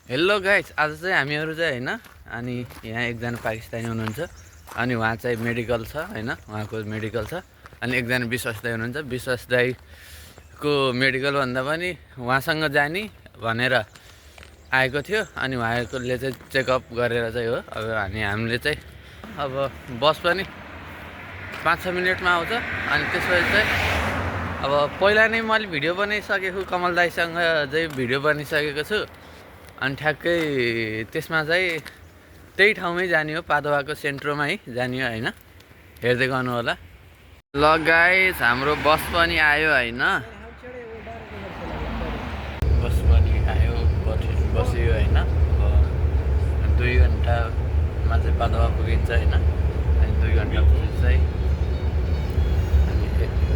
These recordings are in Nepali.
हेलो गाइस, आज चाहिँ हामीहरू चाहिँ होइन अनि यहाँ एकजना पाकिस्तानी हुनुहुन्छ अनि उहाँ चाहिँ मेडिकल छ होइन, उहाँको मेडिकल छ। अनि एकजना विश्वास दाई हुनुहुन्छ। विश्वास दाईको मेडिकल भन्दा पनि उहाँसँग जाने भनेर आएको थियो। अनि उहाँले चाहिँ चेकअप गरेर चाहिँ हो अब हामीले चाहिँ अब बस पनि 5-6 मिनटमा आउँछ। अनि त्यसपछि चाहिँ अब पहिला नै मैले भिडियो बनाइसकेको, कमल दाईसँग चाहिँ भिडियो बनाइसकेको छु। अनि ठ्याक्कै त्यसमा चाहिँ त्यही ठाउँमै जाने हो, पादोवाको सेन्टरमा है जाने हो होइन, हेर्दै गर्नु होला। ल गाइस, हाम्रो बस पनि आयो होइन, बस पनि आयो, बस्यो होइन। अब 2 घन्टामा चाहिँ पादोवा पुगिन्छ होइन। अनि 2 घन्टा पछि चाहिँ अनि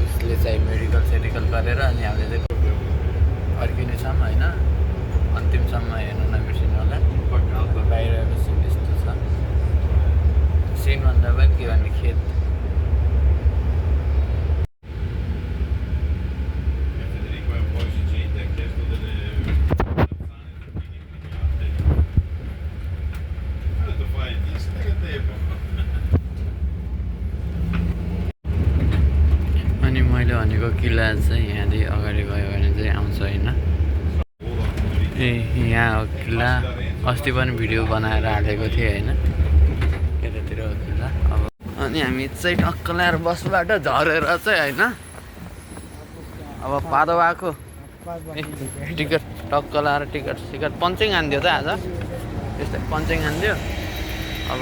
उसले चाहिँ मेडिकल गरेर अनि हामीले चाहिँ फर्किनेछौँ होइन। अन्तिमसम्म हेर्नु नबिर्सिनु होला। बाहिरको सिन यस्तो छ, सिन भन्दा पनि के भन्ने खेत। अनि मैले भनेको किल्ला चाहिँ यहाँदेखि अगाडि गयो भने चाहिँ आउँछ होइन। यहाँ हो किल्ला। अस्ति पनि भिडियो बनाएर हालेको थिएँ होइन, यतातिर हो किल्ला। अब अनि हामी चाहिँ टक्क ल्याएर बसबाट झरेर चाहिँ होइन अब पादोवाको टिकट टक्क लाएर टिकट पञ्चिङ हानिदियो त आज, त्यस्तै पञ्चिङ हानिदियो। अब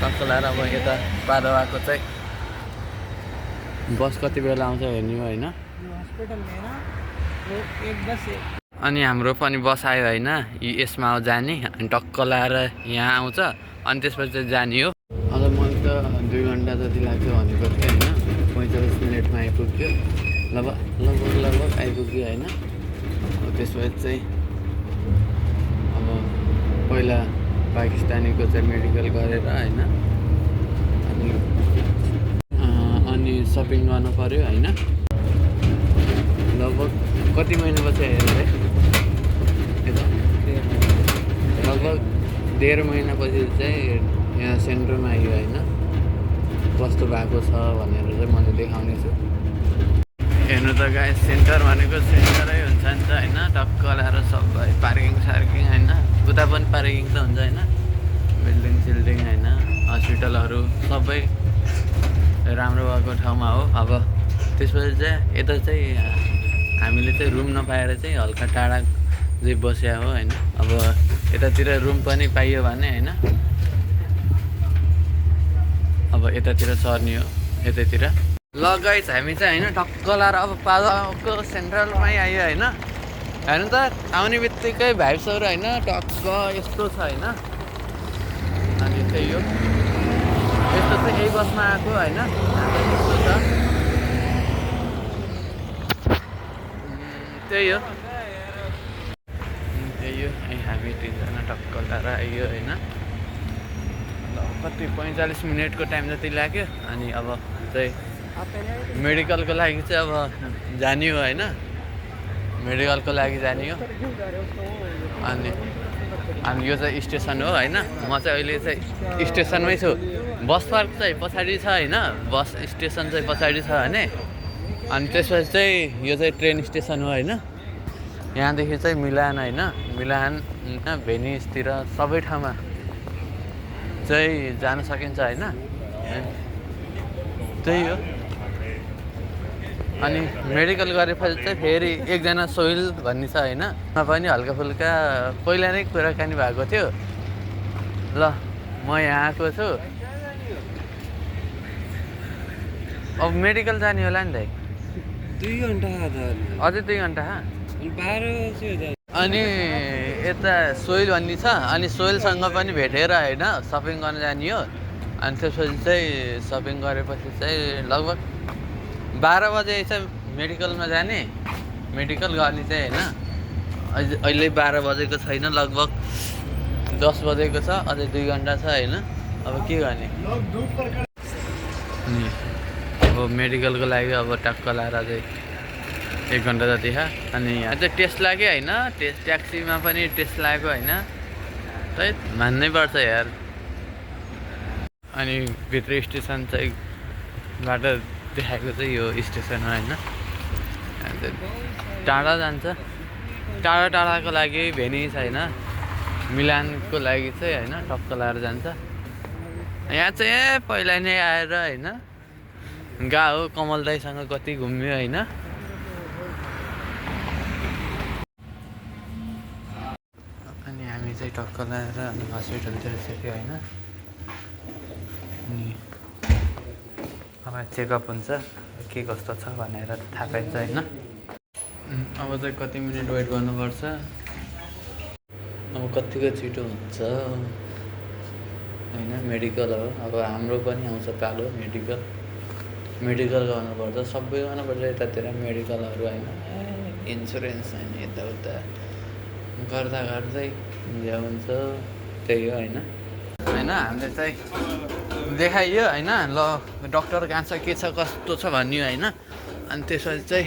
टक्क लाएर अब यता पादोवाको चाहिँ बस कति बेला आउँछ हेर्ने हो होइन। अनि हाम्रो पनि बस आयो होइन, यसमा जाने अनि टक्क लाएर यहाँ आउँछ। अनि त्यसपछि चाहिँ जाने हो। अन्त मैले त 2 घन्टा जति लाग्छ भनेको थिएँ होइन, 45 मिनटमा आइपुग्यो। लगभग आइपुग्यो होइन। अब त्यसपछि चाहिँ अब पहिला पाकिस्तानीको चाहिँ मेडिकल गरेर होइन अनि सपिङ गर्नु पऱ्यो होइन। लगभग कति महिनापछि आयो है, लगभग 1.5 महिनापछि चाहिँ यहाँ सेन्टरमा आयो होइन। कस्तो भएको छ भनेर चाहिँ मैले देखाउने छु। हेर्नु त गाइस, सेन्टर भनेको सेन्टरै हुन्छ नि त होइन। टक्क ल्याएर सबै पार्किङ होइन, उता पनि पार्किङ त हुन्छ होइन। बिल्डिङ होइन, हस्पिटलहरू सबै राम्रो भएको ठाउँमा हो। अब त्यसपछि चाहिँ यता चाहिँ हामीले चाहिँ रुम नपाएर चाहिँ हल्का टाढा चाहिँ बस्या हो होइन। अब यतातिर रुम पनि पाइयो भने होइन, अब यतातिर सर्ने हो यतैतिर। ल गाइस, हामी चाहिँ होइन टक्क लाएर अब पादोवाको सेन्ट्रलमै आयो होइन। हेर्नु त, आउने बित्तिकै भाइब्सहरू होइन टक्क यस्तो छ होइन। अनि त्यही हो, यस्तो चाहिँ यही बसमा आएको होइन, यस्तो छ त्यही हो। हामी 3जना टक्क लाएर आइयो होइन। कति 45 मिनटको टाइम जति लाग्यो। अनि अब चाहिँ मेडिकलको लागि चाहिँ अब जाने हो होइन, मेडिकलको लागि जाने हो। अनि यो चाहिँ स्टेसन हो होइन। म चाहिँ अहिले चाहिँ स्टेसनमै छु। बस पार्क चाहिँ पछाडि छ होइन, बस स्टेसन चाहिँ पछाडि छ भने। अनि त्यसपछि चाहिँ यो चाहिँ ट्रेन स्टेसन हो होइन। यहाँदेखि चाहिँ मिलान होइन, मिलान भेनिसतिर सबै ठाउँमा चाहिँ जान सकिन्छ होइन, त्यही हो। अनि मेडिकल गरेपछि चाहिँ फेरि एकजना सोहिल भन्ने छ होइन, पनि हल्का फुल्का पहिला नै कुराकानी भएको थियो। ल म यहाँ आएको छु। अब मेडिकल जाने होला नि त, 2 घन्टा अझै 2 घन्टा। 12 अनि यता सोहिल भन्ने छ, अनि सोहिलसँग पनि भेटेर होइन सपिङ गर्न जाने हो। अनि त्यसपछि चाहिँ सपिङ गरेपछि चाहिँ लगभग 12 बजे चाहिँ मेडिकलमा जाने, मेडिकल गर्ने चाहिँ होइन। अहिले 12 बजेको छैन, लगभग 10 बजेको छ, अझै 2 घन्टा छ होइन। अब के गर्ने, अब मेडिकलको लागि अब टक्क लाएर चाहिँ 1 घन्टा जति छ। अनि यहाँ चाहिँ टेस्ट लाग्यो होइन, ट्याक्सीमा पनि टेस्ट लाग्यो होइन। त्यही मान्नै पर्छ यार। अनि भित्र स्टेसन चाहिँ बाटो देखाएको चाहिँ यो स्टेसन हो होइन। अन्त टाढा जान्छ, टाढा टाढाको लागि भेनिस होइन, मिलानको लागि चाहिँ होइन टक्क लाएर जान्छ। यहाँ चाहिँ पहिला नै आएर होइन गएको कमल दाईसँग कति घुम्यो होइन। अनि हामी चाहिँ टक्क लाएर अनि हस्पिटलतिर छिर्यो होइन। अनि अब चेकअप हुन्छ के कस्तो छ भनेर थाहा पाइन्छ होइन। अब चाहिँ कति मिनट वेट गर्नुपर्छ, अब कतिको छिटो हुन्छ होइन। मेडिकल हो, अब हाम्रो पनि आउँछ पालो मेडिकल गर्नुपर्छ, सबै गर्नुपर्छ यतातिर मेडिकलहरू होइन। इन्सुरेन्स होइन यताउता गर्दा गर्दै जे हुन्छ त्यही हो होइन। होइन हामीले चाहिँ देखाइयो होइन, ल डक्टर कहाँ छ के छ कस्तो छ भन्यो होइन। अनि त्यसपछि चाहिँ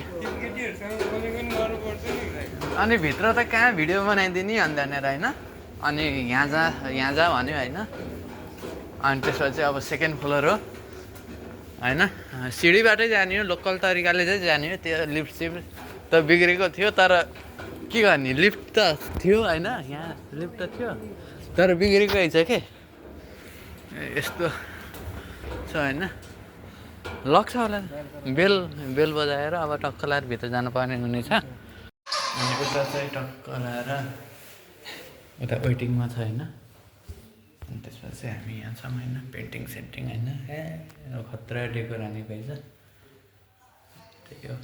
अनि भित्र त कहाँ भिडियो बनाइदिने अनि त्यहाँनिर होइन। अनि यहाँ जा भन्यो होइन। अनि त्यसपछि अब सेकेन्ड फ्लोर हो होइन, सिँढीबाटै जाने हो, लोकल तरिकाले चाहिँ जाने हो। त्यो लिफ्ट सिफ्ट त बिग्रेको थियो, तर के गर्ने लिफ्ट त थियो होइन, यहाँ लिफ्ट त थियो तर बिग्रेको रहेछ के यस्तो छ होइन। लक छ होला, बेल बजाएर अब टक्क लाएर भित्र जानुपर्ने हुनेछ। अनि उता चाहिँ टक्क लाएर उता वेटिङमा छ होइन। अनि त्यसपछि हामी यहाँ छौँ होइन, पेन्टिङ सेन्टिङ होइन। खतरा डेकोर हानेको रहेछ, त्यही हो।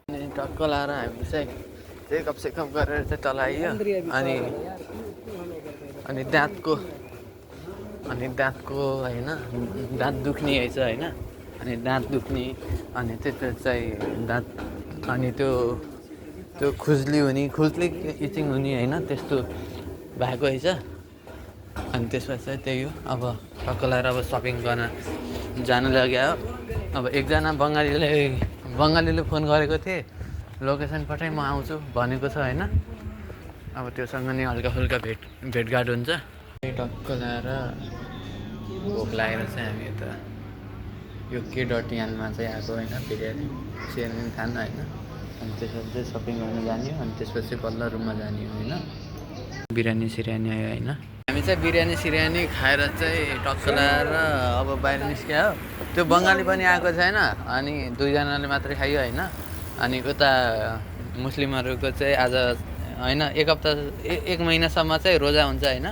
अनि टक्क लाएर हामी चाहिँ चेकअप गरेर चाहिँ तल आइयो। अनि दाँतको होइन, दाँत दुख्ने रहेछ होइन। अनि दाँत दुख्ने अनि त्यो चाहिँ दाँत अनि त्यो खुजली इचिङ हुने होइन, त्यस्तो भएको रहेछ। अनि त्यसपछि चाहिँ त्यही हो। अब टक्क लाएर अब सपिङ गर्न जानु लाग्यो। अब एकजना बङ्गालीले फोन गरेको थिएँ, लोकेसन पठाइ म आउँछु भनेको छ होइन। अब त्योसँग नि हल्का फुल्का भेटघाट हुन्छ। टक्क ल्याएर भोक लागेर चाहिँ हामी यता यो के.यानमा चाहिँ आएको होइन, बिरयानी सिरयानी खान होइन। अनि त्यसपछि चाहिँ सपिङ गर्न जाने, अनि त्यसपछि बल्ल रुममा जाने होइन। बिरयानी सिरयानी आयो होइन। हामी चाहिँ बिरयानी सिरयानी खाएर चाहिँ टक्क ल्याएर अब बाहिर निस्क्यो। त्यो बङ्गाली पनि आएको छैन, अनि दुईजनाले मात्रै खायो होइन। अनि उता मुस्लिमहरूको चाहिँ आज होइन एक महिनासम्म चाहिँ रोजा हुन्छ होइन।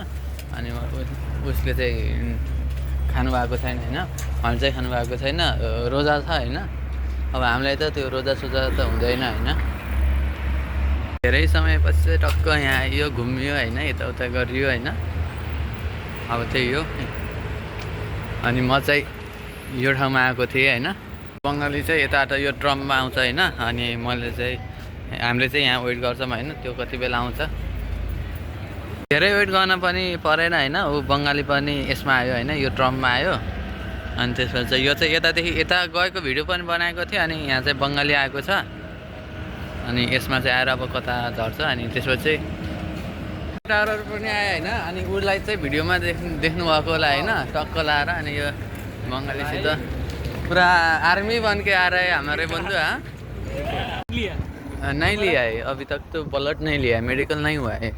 अनि उसले चाहिँ खानुभएको छैन होइन, उहाँले चाहिँ खानुभएको छैन, रोजा छ होइन। अब हामीलाई त त्यो रोजा सोजा त हुँदैन होइन। धेरै समयपछि चाहिँ टक्क यहाँ आइयो, घुमियो होइन, यताउता गरियो होइन। अब त्यही हो। अनि म चाहिँ यो ठाउँमा आएको थिएँ होइन। बङ्गाली चाहिँ यताबाट यो ट्रममा आउँछ होइन। अनि हामीले चाहिँ यहाँ वेट गर्छौँ होइन, त्यो कति बेला आउँछ। धेरै वेट गर्न पनि परेन होइन, ऊ बङ्गाली पनि यसमा आयो होइन, यो ट्रममा आयो। अनि त्यसपछि चाहिँ यो चाहिँ यतादेखि यता गएको भिडियो पनि बनाएको थियो। अनि यहाँ चाहिँ बङ्गाली आएको छ, अनि यसमा चाहिँ आएर अब कता झर्छ। अनि त्यसपछि टावरहरू पनि आयो होइन। अनि उसलाई चाहिँ भिडियोमा देख्नुभएको होला होइन, टक्क लाएर। अनि यो बङ्गालीसित पुरा आर्मी बन के आ रहा है हमारे बंधु। नहीं लिया है अभी तक, तो ब्लड नहीं लिया है, मेडिकल नहीं हुआ है,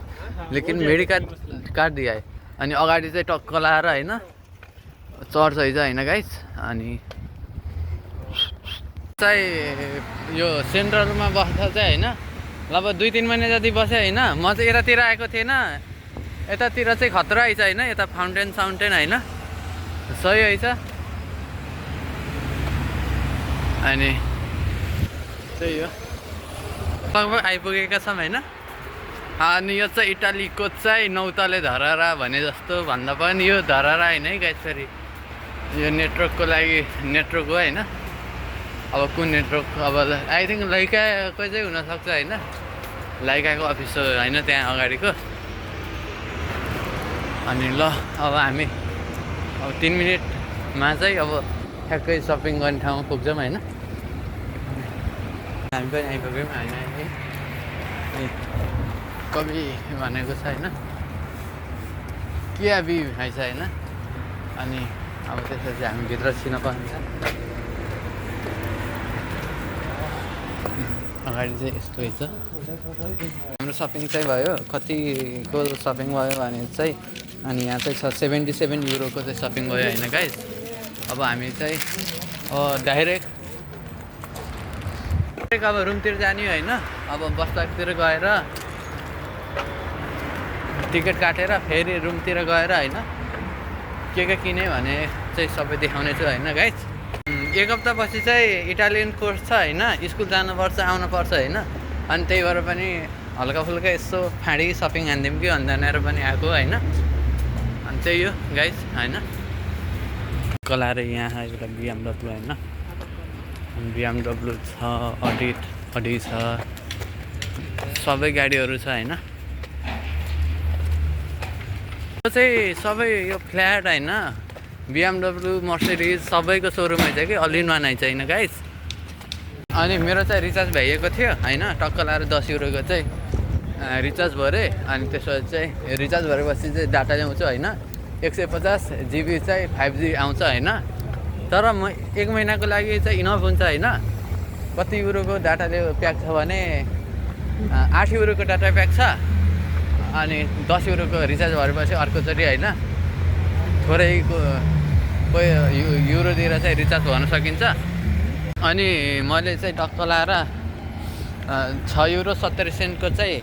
लेकिन मेडिकल कार्ड दिया है। अनि अगाडि चाहिँ टक्क लाएर होइन चर्च है होइन गाइस। अनि चाहिँ यो सेन्ट्रलमा बस्दा चाहिँ होइन, अब 2-3 महिना जति बसेँ होइन। म चाहिँ यतातिर आएको थिएन, यतातिर चाहिँ खतरा रहेछ होइन। यता फाउन्टेन होइन, सही रहेछ। अनि त्यही हो, लगभग आइपुगेका छौँ होइन। अनि यो चाहिँ इटालीको चाहिँ 9 तले धरहरा भने जस्तो भन्दा पनि यो धरहरा होइन है गाइस। फेरि यो नेटवर्कको लागि नेटवर्क हो होइन। अब कुन नेटवर्क, अब आई थिङ्क लाइकाको चाहिँ हुनसक्छ होइन, लाइकाको अफिस हो होइन त्यहाँ अगाडिको। अनि ल अब हामी अब 3 मिनटमा चाहिँ अब ठ्याक्कै सपिङ गर्ने ठाउँमा पुग्छौँ होइन। हामी पनि आइपुग्यौँ होइन। कवि भनेको छ होइन, किया बी भएछ होइन। अनि अब त्यसपछि हामी भित्र छिर्न पाइन्छ। अगाडि चाहिँ यस्तो रहेछ। हाम्रो सपिङ चाहिँ भयो, कतिको सपिङ भयो भने चाहिँ अनि यहाँ चाहिँ छ 77 युरोको चाहिँ सपिङ भयो होइन गाइस। अब हामी चाहिँ डाइरेक्ट अब रुमतिर जाने होइन। अब बसपार्कतिर गएर टिकट काटेर फेरि रुमतिर गएर होइन के किने भने चाहिँ सबै देखाउने छु होइन गाइस। 1 हप्तापछि चाहिँ इटालियन कोर्स छ होइन, स्कुल जानुपर्छ आउनुपर्छ होइन। अनि त्यही भएर पनि हल्का फुल्का यसो फाँडी सपिङ हानिदिउँ कि भनेर पनि आएको होइन। अनि त्यही हो गाइस होइन। कलाएर यहाँ एउटा BMW होइन, BMW छ, अडी छ, सबै गाडीहरू छ होइन। यो चाहिँ सबै यो फ्ल्याट होइन, BMW मर्सिडिज सबैको सोरुम रहेछ कि, अल इन वान आइछ होइन गाइस। अनि मेरो चाहिँ रिचार्ज भइएको थियो होइन, टक्क लाएर 10 युरोको चाहिँ रिचार्ज भरेँ। अनि त्यसपछि चाहिँ रिचार्ज भरेपछि चाहिँ डाटा ल्याउँछु होइन। 150 GB चाहिँ 5G आउँछ होइन। तर म 1 महिनाको लागि चाहिँ इनफ हुन्छ होइन। कति युरोको डाटाले प्याक छ भने 8 युरोको डाटा प्याक छ। अनि 10 युरोको रिचार्ज भरेपछि अर्कोचोटि होइन थोरैको युरो दिएर चाहिँ रिचार्ज गर्न सकिन्छ। अनि मैले चाहिँ टक्क लाएर 6 युरो 70 सेन्टको चाहिँ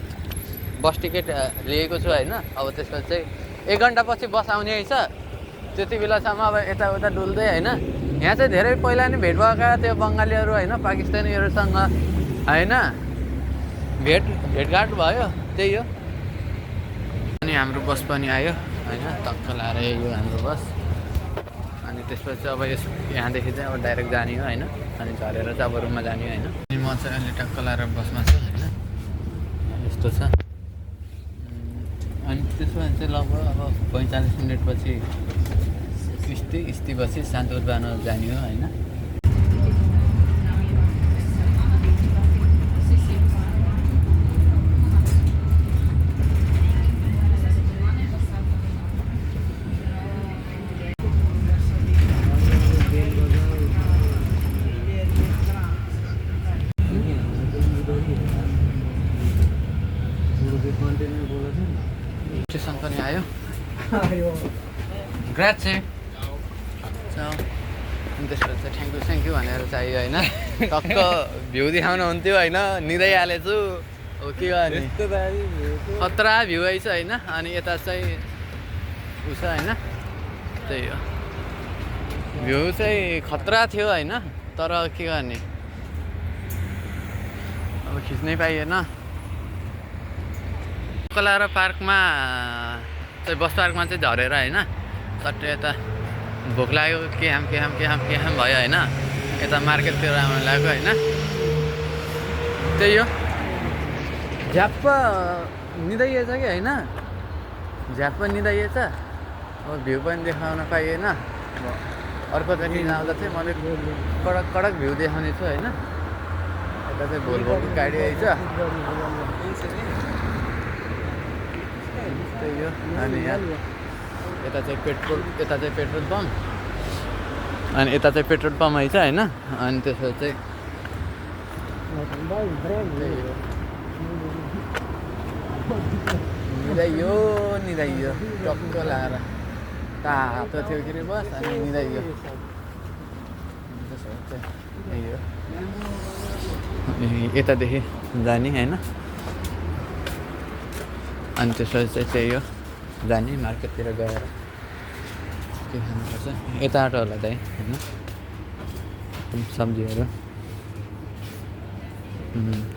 बस टिकट लिएको छु होइन। अब त्यसपछि चाहिँ 1 घन्टापछि बस आउने रहेछ। त्यति बेलासम्म अब यताउता डुल्दै होइन। यहाँ चाहिँ धेरै पहिला नै भेट भएका त्यो बङ्गालीहरू होइन, पाकिस्तानीहरूसँग होइन भेटघाट भयो, त्यही हो। अनि हाम्रो बस पनि आयो होइन, टक्क लाएर यो हाम्रो बस। अनि त्यसपछि अब यहाँदेखि चाहिँ अब डाइरेक्ट जाने हो होइन। अनि झरेर चाहिँ अब रुममा जाने होइन। अनि म चाहिँ अहिले टक्क लाएर बसमा छु होइन, यस्तो छ। अनि त्यसमा चाहिँ लगभग अब 45 मिनटपछि इस्तीपछि सान्तुरबान जाने हो होइन। स्टेसन पनि आयो। ग्राzie। अनि त्यसपछि चाहिँ थ्याङ्क यू भनेर चाहियो होइन। टक्क भ्यू देखाउनु हुन्थ्यो होइन, निदै हालेछु हो के गर्ने। खतरा भ्यू आइछ होइन। अनि यता चाहिँ उस होइन, त्यही हो। भ्यू चाहिँ खतरा थियो होइन, तर के गर्ने अब खिच्नै पाइएन। कलाएर पार्कमा चाहिँ बस पार्कमा चाहिँ झरेर होइन सट्टै यता भोक लाग्यो के हाम भयो होइन। यता मार्केटतिर आउनु लाग्यो होइन, त्यही हो। झ्याप्प निदाइएछ कि होइन, झ्याप्प निदाइएछ। अब भ्यू पनि देखाउन पाइएन। अब अर्कोचोटि जाँदा चाहिँ मैले कडक भ्यू देखाउने छु होइन। यता चाहिँ भोल्भोको गाडी आइछ, त्यही हो। अनि यता चाहिँ पेट्रोल पम्प, अनि यता चाहिँ पेट्रोल पम्प आइछ होइन। अनि त्यसपछि चाहिँ निदाइयो टक्क लाएर तातो थियो के अरे बस। अनि निदाइयो त्यसो चाहिँ यही हो। यतादेखि जाने होइन। अनि त्यसपछि चाहिँ त्यही हो, जाने मार्केटतिर गएर के खानुपर्छ। यताबाट होला दाइ होइन,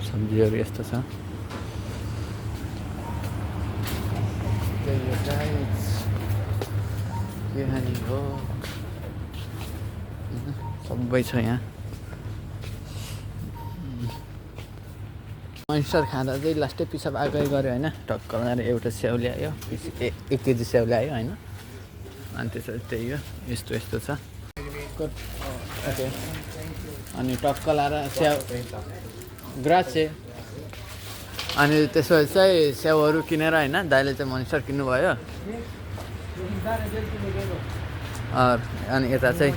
सब्जीहरू यस्तो छ। त्यही हो गाइस, के खाने हो सबै छ यहाँ। मोइस्चर खाँदा चाहिँ लास्टै पिसाब आएकै गऱ्यो होइन टक्क लगाएर एउटा स्याउ ल्यायो 1 केजी स्याउ ल्यायो होइन अनि त्यसपछि त्यही हो यस्तो यस्तो छ ओके अनि टक्क लाएर स्याउ ग्रासे अनि त्यसपछि चाहिँ स्याउहरू किनेर होइन दाइले चाहिँ मोइस्चर किन्नुभयो अनि यता चाहिँ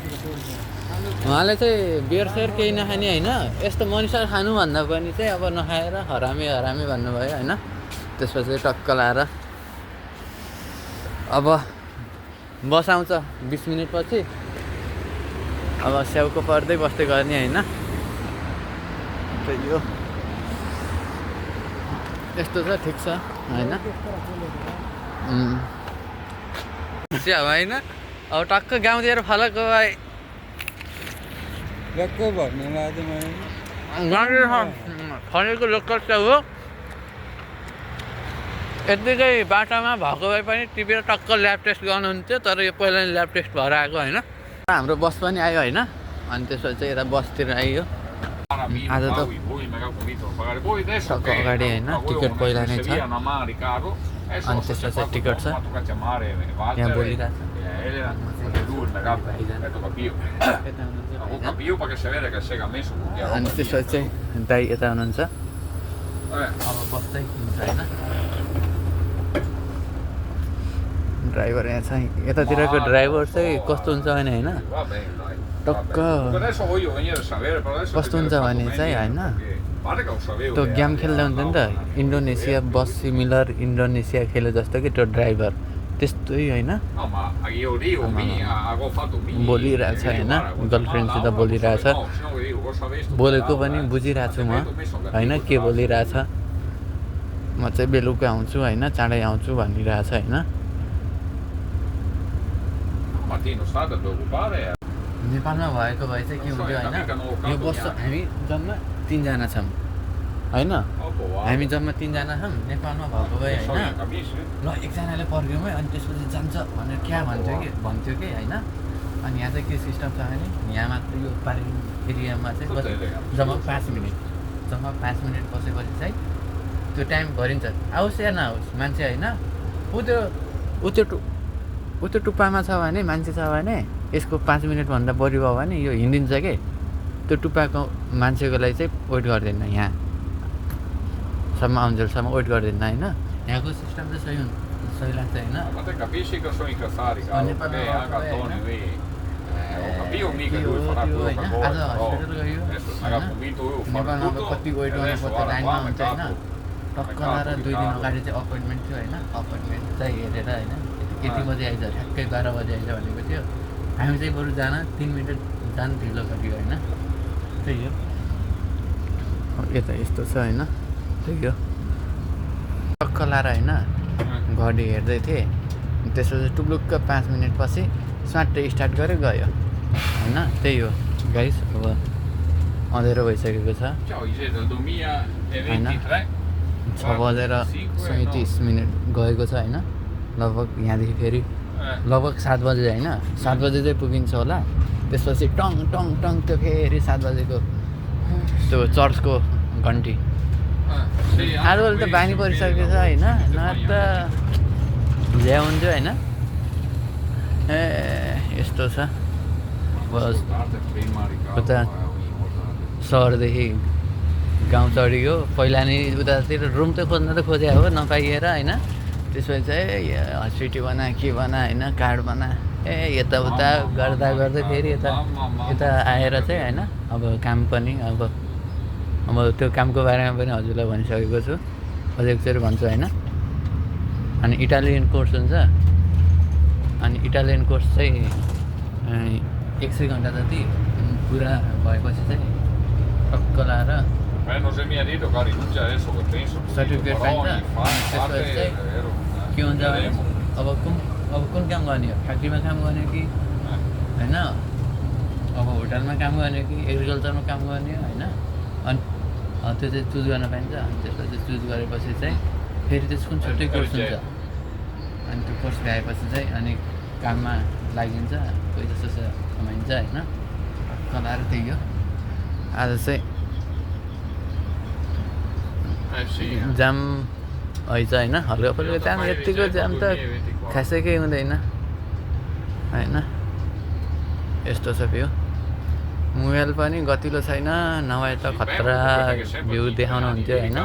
उहाँले चाहिँ बियर सेयर केही नखाने होइन यस्तो मोनिस्टर खानुभन्दा पनि चाहिँ अब नखाएर हरामी हरामी भन्नुभयो होइन त्यसपछि टक्क लाएर अब बस आउँछ 20 मिनटपछि अब स्याउको पर्दै बस्दै गर्ने होइन त्यही हो यस्तो छ ठिक छ होइन स्याउ होइन अब टक्क गाउँतिर फलक भाइ लोकल भन्नु लाग्यो मैले खनेको लोकल स्याउ हो यत्तिकै बाटामा भएको भए पनि टिपेर टक्क ल्याब टेस्ट गर्नुहुन्थ्यो तर यो पहिला ल्याब टेस्ट भएर आएको होइन हाम्रो बस पनि आयो होइन अनि त्यसपछि चाहिँ यता बसतिर आइयो आज त टक्क अगाडि होइन टिकट पहिला नै छ अनि त्यसपछि टिकट छ यहाँ बोलिरहेको अनि त्यसपछि चाहिँ दाइ यता हुनुहुन्छ अब बस्दै हुन्छ होइन ड्राइभर यहाँ छ यतातिरको ड्राइभर चाहिँ कस्तो हुन्छ भने होइन टक्क कस्तो हुन्छ भने चाहिँ होइन त्यो गेम खेल्दा हुन्छ नि त इन्डोनेसिया बस सिमिलर इन्डोनेसिया खेले जस्तो कि त्यो ड्राइभर त्यस्तै होइन बोलिरहेछ होइन गर्लफ्रेन्डसित बोलिरहेछ बोलेको पनि बुझिरहेको छु म होइन के बोलिरहेछ म चाहिँ बेलुका आउँछु होइन चाँडै आउँछु भनिरहेछ होइन नेपालमा भएको भए चाहिँ के हुन्थ्यो होइन यो बस हामी जम्मा 3 जना छौँ होइन हामी जम्मा 3 जना छौँ नेपालमा भएको भए होइन ल एकजनाले पर्ख्यौँ है अनि त्यसपछि जान्छ भनेर क्या भन्थ्यो कि होइन अनि यहाँ चाहिँ के सिस्टम छ भने यहाँ मात्र यो पार्किङ एरियामा चाहिँ जम्मा 5 मिनट बसेपछि चाहिँ त्यो टाइम भरिन्छ आओस् या नआओस् मान्छे होइन ऊ त्यो टुप्पामा छ भने मान्छे छ भने यसको 5 मिनटभन्दा बढी भयो भने यो हिँडिन्छ कि त्यो टुप्पाको मान्छेको लागि चाहिँ वेट गर्दैन यहाँसम्म आउन्जेलसम्म वेट गर्दैन होइन यहाँको सिस्टम चाहिँ सही लाग्छ होइन आज हस्पिटल गयो नेपालमा अब कति वेट गर्नुपर्छ लाइनमा हुन्छ होइन टक्क लाएर 2 दिन अगाडि चाहिँ अपोइन्टमेन्ट थियो होइन अपोइन्टमेन्ट चाहिँ हेरेर होइन यति बजी आइज ठ्याक्कै 12 बजी आइज भनेको थियो हामी चाहिँ बरु जान 3 मिनट जान ढिलो गरियो होइन त्यही हो यता यस्तो छ होइन त्यही हो टक्क लाएर होइन घडी हेर्दै थिएँ त्यसपछि टुप्लुक्क 5 मिनटपछि स्वाटै स्टार्ट गरेर गयो होइन त्यही हो गाइस अब अँधेरो भइसकेको छ होइन 6:37 गएको छ होइन लगभग यहाँदेखि फेरि लगभग 7 बजे होइन 7 बजे चाहिँ पुगिन्छ होला त्यसपछि टङ टङ टङ त्यो फेरि 7 बजेको त्यो चर्चको घन्टी आजभोलि त बानी परिसकेको छ होइन न त ल्याउँथ्यो होइन ए यस्तो छ बस उता सहरदेखि गाउँ चढियो पहिला नै उतातिर रुम त खोज्न त खोजे हो नपाइएर होइन त्यसपछि चाहिँ हस्पिटी बना के बना होइन कार्ड बना यताउता गर्दा गर्दै फेरि यता आएर चाहिँ होइन अब काम पनि अब त्यो कामको बारेमा पनि हजुरलाई भनिसकेको छु अझै एकचोटि भन्छु होइन अनि इटालियन कोर्स हुन्छ अनि इटालियन कोर्स चाहिँ 100 घन्टा जति पुरा भएपछि चाहिँ टक्क लाएर सर्टिफिकेट पाइन्छ त्यसपछि चाहिँ के हुन्छ भने अब कुन काम गर्ने हो फ्याक्ट्रीमा काम गर्ने कि होइन अब होटलमा काम गर्ने कि एग्रिकल्चरमा काम गर्ने हो होइन अनि त्यो चाहिँ चुज गर्न पाइन्छ अनि त्यसपछि चुज गरेपछि चाहिँ फेरि त्यसको छुट्टै कोर्स हुन्छ अनि त्यो कोर्स भ्याएपछि चाहिँ अनि काममा लागिन्छ पैसा सैसा कमाइन्छ होइन कलाएर त्यही हो आज चाहिँ जाम हैछ होइन हल्का फुल्का जाम यतिको जाम त खासै केही हुँदैन होइन यस्तो छ भ्यू मोबाइल पनि गतिलो छैन नभए त खतरा भ्यू देखाउनु हुन्थ्यो होइन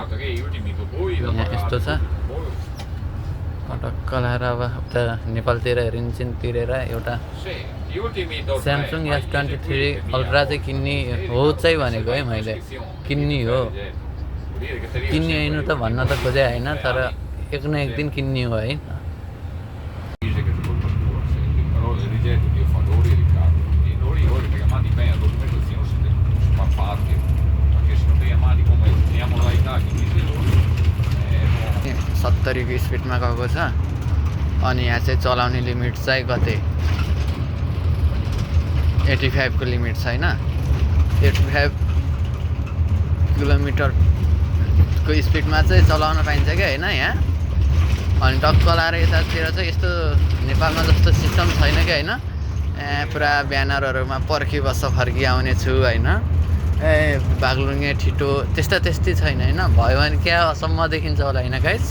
यहाँ यस्तो छ टक्क लाएर अब उता नेपालतिर हेरिन्छन् तिरेर एउटा स्यामसङ S23 अल्ट्रा चाहिँ किन्ने हो चाहिँ भनेको है मैले किन्ने हो किन्ने होइन त भन्न त खोजे होइन तर एक न एक दिन किन्ने हो है सत्तरीको स्पिडमा गएको छ अनि यहाँ चाहिँ चलाउने लिमिट चाहिँ कति 85 को लिमिट छैन 85 किलोमिटरको स्पिडमा चाहिँ चलाउन पाइन्छ क्या होइन यहाँ अनि टक्क लाएर यतातिर चाहिँ यस्तो नेपालमा जस्तो सिस्टम छैन क्या होइन पुरा ब्यानरहरूमा पर्खिबस्छ फर्किआउने छु होइन बागलुङे छिटो त्यस्तै छैन होइन भयो भने क्या असम्म देखिन्छ होला होइन गाइस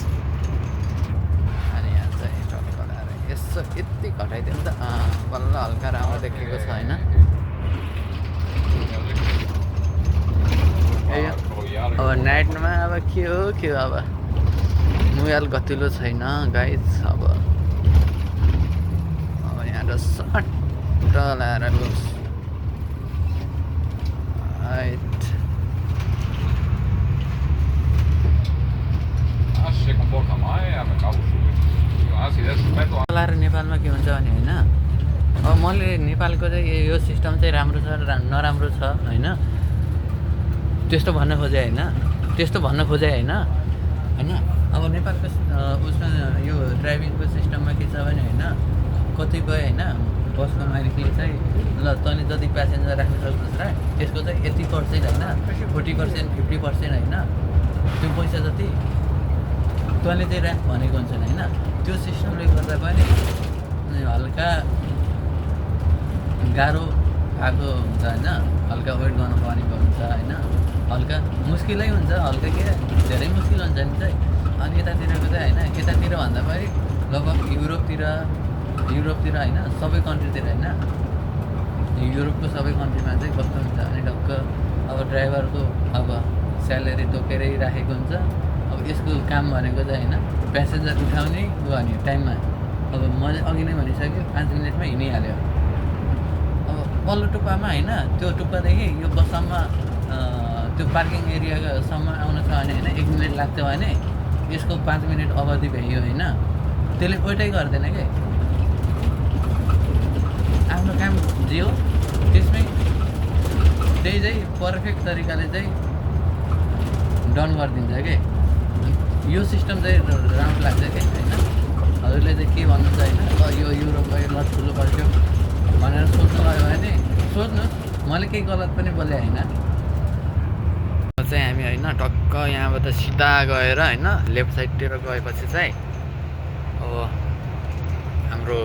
अनि यहाँ चाहिँ टक्क लाएर यसो यति घटाइदियो नि त बल्ल हल्का राम्रो देखेको छ होइन अब नाइटमा अब के हो अब मोबाइल गतिलो छैन गाइस अब यहाँ त सट्ट लाएर लुस लाएर नेपालमा के हुन्छ भने होइन अब मैले नेपालको चाहिँ यो सिस्टम चाहिँ राम्रो छ नराम्रो छ होइन त्यस्तो भन्न खोजेँ होइन होइन अब नेपालको उसमा यो ड्राइभिङको सिस्टममा के छ भने होइन कतिपय होइन बसको मालिकले चाहिँ ल तैँले जति प्यासेन्जर राख्न सक्नुहोस् र त्यसको चाहिँ 80% होइन 40% 50% होइन त्यो पैसा जति तैँले चाहिँ राख भनेको हुन्छ होइन त्यो सिस्टमले गर्दा पनि हल्का गाह्रो भएको हुन्छ होइन हल्का वेट गर्नु पर्नेको हुन्छ होइन हल्का मुस्किलै हुन्छ हल्का के धेरै मुस्किल हुन्छ नि चाहिँ अनि यतातिरको चाहिँ होइन यतातिर भन्दा पनि लगभग युरोपतिर होइन सबै कन्ट्रीतिर होइन युरोपको सबै कन्ट्रीमा चाहिँ कस्तो हुन्छ अनि ढक्क अब ड्राइभरको अब स्यालेरी तोकेरै राखेको हुन्छ अब यसको काम भनेको चाहिँ होइन प्यासेन्जर उठाउने गर्ने टाइममा अब मैले अघि नै भनिसकेँ 5 मिनटमा हिँडिहाल्यो अब पल्लो टुप्पामा होइन त्यो टुप्पादेखि यो बससम्म त्यो पार्किङ एरियासम्म आउन छ भने होइन 1 मिनट लाग्थ्यो भने यसको 5 मिनट अवधि भइयो होइन त्यसले वेटै गर्दैन क्या आफ्नो काम जे हो त्यसमै त्यही चाहिँ पर्फेक्ट तरिकाले चाहिँ डन गरिदिन्छ क्या यो सिस्टम चाहिँ राम्रो लाग्छ क्या होइन हजुरले चाहिँ के भन्नुहुन्छ होइन यो युरोप गयो ल ठुलो पर्थ्यो भनेर सोच्नु भयो भने सोध्नुहोस् मैले केही गलत पनि बोले होइन चाहिँ हामी होइन टक्क यहाँबाट सिधा गएर होइन लेफ्ट साइडतिर गएपछि चाहिँ अब हाम्रो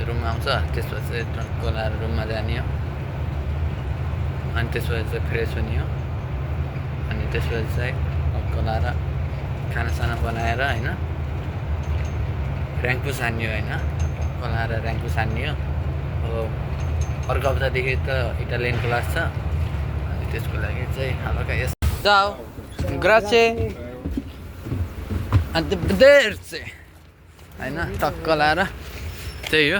रुम आउँछ त्यसपछि चाहिँ टक्क लाएर रुममा जाने हो अनि त्यसपछि चाहिँ फ्रेस हुने हो अनि त्यसपछि चाहिँ टक्क लाएर खानासाना बनाएर होइन र्याङ्पुस हान्ने होइन टक्क लाएर र्याङ्पुस हान्ने हो अब अर्को हप्तादेखि त इटालियन क्लास छ अनि त्यसको लागि चाहिँ हल्का Ciao, grazie. Arrivederci. होइन टक्क लाएर त्यही हो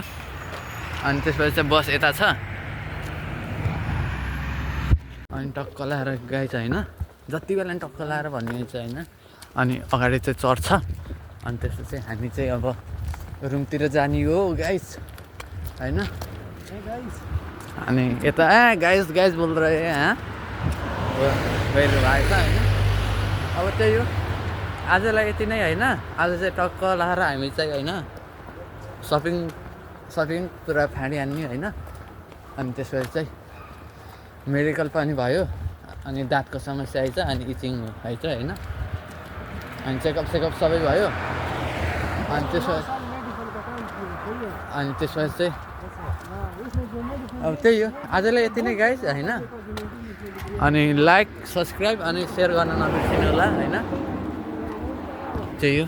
अनि त्यसपछि चाहिँ बस यता छ अनि टक्क लाएर गाई चाहिँ होइन जति बेला नि टक्क लाएर भन्ने चाहिँ होइन अनि अगाडि चाहिँ चढ्छ अनि त्यसपछि हामी चाहिँ अब रुमतिर जाने हो गाइस होइन अनि यता गाइस बोल रहे हैं गइरहेको होइन अब त्यही हो आजलाई यति नै होइन आज चाहिँ टक्क लाएर हामी चाहिँ होइन सपिङ पुरा फाँडिहाल्ने होइन अनि त्यसपछि चाहिँ मेडिकल पनि भयो अनि दाँतको समस्या आइछ अनि इचिङ आइछ होइन अनि चेकअप सबै भयो अनि त्यसपछि चाहिँ अब त्यही हो आजलाई यति नै गाइस होइन अनि लाइक सब्सक्राइब अनि सेयर गर्न नबिर्सिनु होला होइन चाहिँ यो